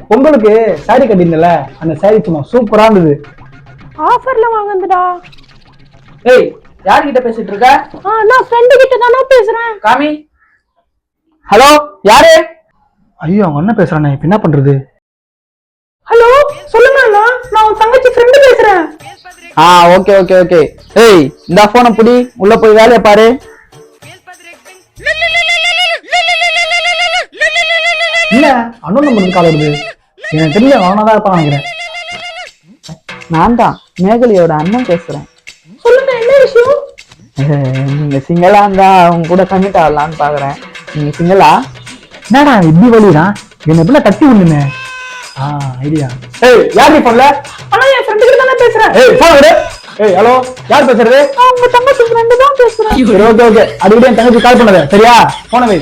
பொங்கலுக்கு சாரி கட்டியிருந்தல, அந்த சாரி சும்மா சூப்பரா இருந்தது. ஆஃபர்ல வாங்குனதுடா. ஏய், யார்கிட்ட பேசிட்டு இருக்க? நான் ஃப்ரெண்டு கிட்ட தானே பேசுறேன். காமி. ஹலோ, யாரு? ஐயோ, அவங்க அண்ணன் பேசுறானே, இப்ப என்ன பண்றது? ஹலோ, சொல்லுங்க அண்ணா, நான் உன் தங்கச்சி ஃப்ரெண்டு பேசுறேன். Okay okay okay. ஏய், இந்த போனை புடி, உள்ள போய் வேலையை பாரு. இல்ல, அண்ணன் நம்பருக்கு கால் வருது. எனக்கு தெரியல, அவனாதான் இருப்பான் நினைக்கிறேன். நான் தான் மேகலியோட அண்ணன் பேசுறேன். சொல்லுங்க, என்ன விஷயம்? நீங்க சிங்களா இருந்தா அவங்க கூட கமிட் ஆகலான்னு பாக்குறேன். நீங்க சிங்களா? என்னடா இப்படி வழிடா, என்ன எப்படிலாம் தட்டி விடுமே. ஐடியா. ஏய், யார் நீ போன்ல? ஆனா என் ஃப்ரெண்டு கிட்ட தானே பேசுறேன். ஏய், போன் விடு. ஏய், ஹலோ, யார் பேசுறது? உங்க தங்கச்சி ஃப்ரெண்டு தான் பேசுறேன். சரி, ஓகே ஓகே. அடிக்கடி என் தங்கச்சி கால் பண்ணாத, சரியா? போன வை.